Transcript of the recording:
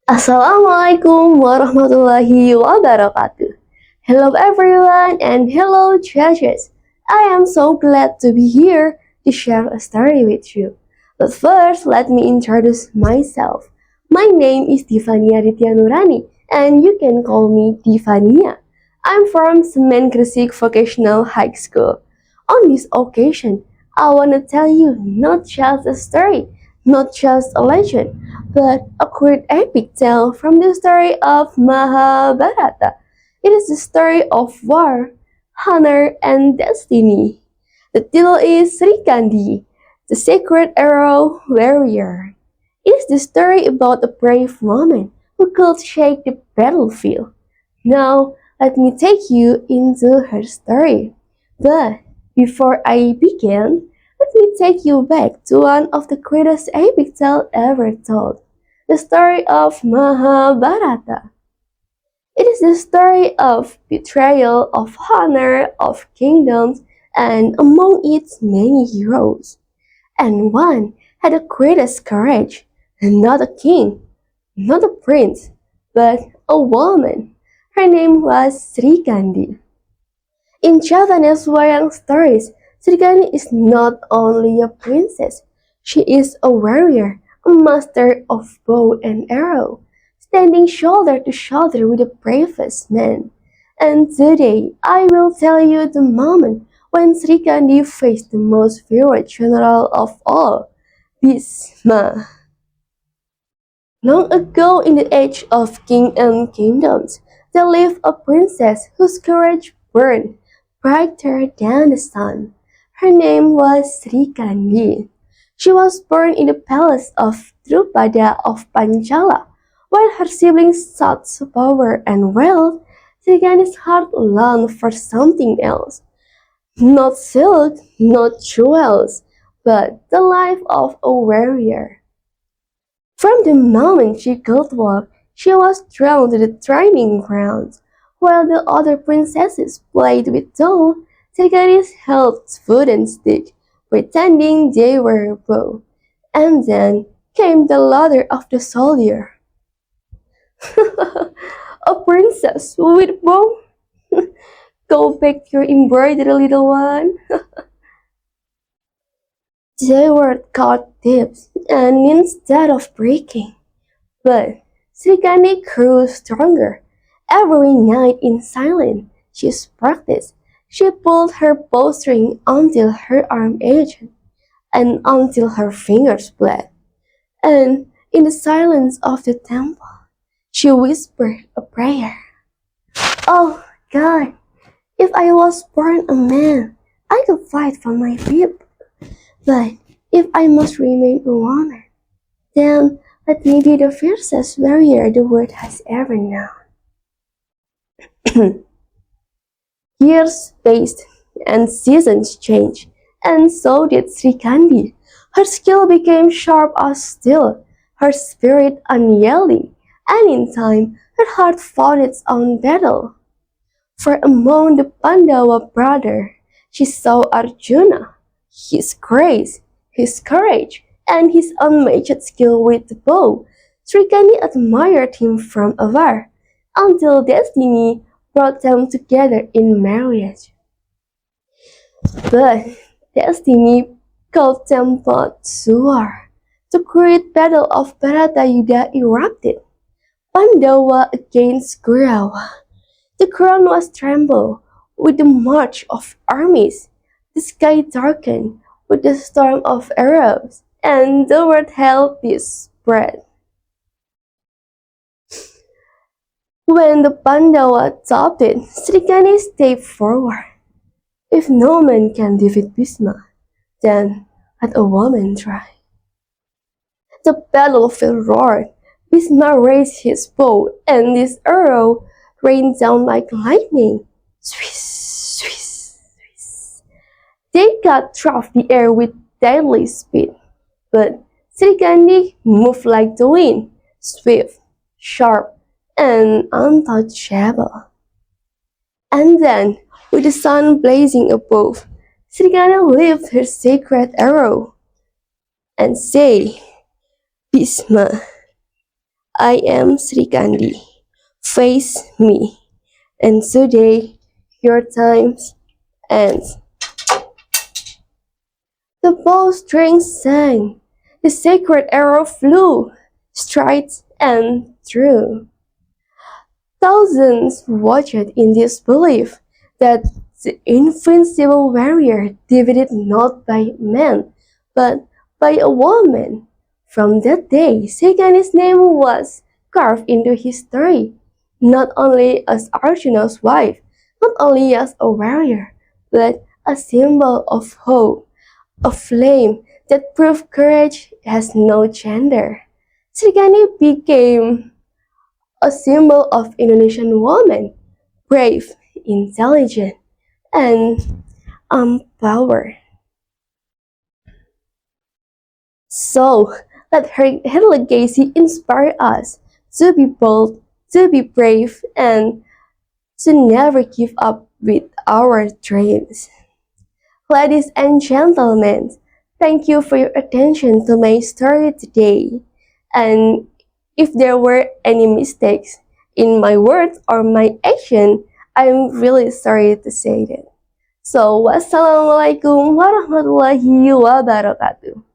Assalamualaikum warahmatullahi wabarakatuh. Hello everyone and hello judges. I am so glad to be here to share a story with you. But first, let me introduce myself. My name is Divania Aditya Nurani and you can call me Divania. I'm from Semen Gresik Vocational High School. On this occasion, I want to tell you not just a story, not just a legend, but a great epic tale from the story of Mahabharata. It is the story of war, honor, and destiny. The title is Srikandi, the sacred arrow warrior. It is the story about a brave woman who could shake the battlefield. Now, let me take you into her story. But before I begin, let me take you back to one of the greatest epic tales ever told, the story of Mahabharata. It is the story of betrayal, of honor, of kingdoms, and among its many heroes. And one had the greatest courage, and not a king, not a prince, but a woman. Her name was Srikandi. In Japanese wayang stories, Srikandi is not only a princess, she is a warrior, a master of bow and arrow, standing shoulder to shoulder with the bravest men. And today, I will tell you the moment when Srikandi faced the most feared general of all, Bhisma. Long ago in the age of kings and kingdoms, there lived a princess whose courage burned brighter than the sun. Her name was Srikandi. She was born in the palace of Drupada of Panchala. While her siblings sought power and wealth, Srikandi's heart longed for something else. Not silk, not jewels, but the life of a warrior. From the moment she could walk, she was drawn to the training grounds. While the other princesses played with dolls, Srikandi held wooden sticks, pretending they were a bow. And then came the ladder of the soldier. A princess with bow? Go back to your embroidery, little one. They were caught tips, and instead of breaking, but Srikandi grew stronger. Every night in silence, she practiced. She pulled her bowstring until her arm ached, and until her fingers bled. And in the silence of the temple, she whispered a prayer. Oh God, if I was born a man, I could fight for my people. But if I must remain a woman, then let me be the fiercest warrior the world has ever known. Years passed, and seasons changed, and so did Srikandi. Her skill became sharp as steel, her spirit unyielding, and in time her heart fought its own battle. For among the Pandava brother, she saw Arjuna, his grace, his courage, and his unmatched skill with the bow. Srikandi admired him from afar, until destiny brought them together in marriage. But destiny called them both to war. The great battle of Bharatayuddha erupted. Pandava against Kaurava. The ground was trembled with the march of armies. The sky darkened with the storm of arrows, and the word held peace spread. When the Pandava topped it, Srikandi stepped forward. If no man can defeat Bhisma, then let a woman try. The battlefield roared. Bhisma raised his bow, and his arrow rained down like lightning. Swiss, swiss, swiss. They cut through the air with deadly speed, but Srikandi moved like the wind, swift, sharp, and untouchable. And then, with the sun blazing above, Srikandi lifted her sacred arrow and said, Bhisma, I am Srikandi. Face me. And today, your time ends. The bowstring sang. The sacred arrow flew, straight and true. Thousands watched in disbelief that the invincible warrior defeated not by man, but by a woman. From that day, Segani's name was carved into history, not only as Arjuna's wife, not only as a warrior, but a symbol of hope, a flame that proved courage has no gender. Srikandi became a symbol of Indonesian woman, brave, intelligent, and empowered. So, let her legacy inspire us to be bold, to be brave, and to never give up with our dreams. Ladies and gentlemen, thank you for your attention to my story today. And if there were any mistakes in my words or my action, I'm really sorry to say that. So, wassalamualaikum warahmatullahi wabarakatuh.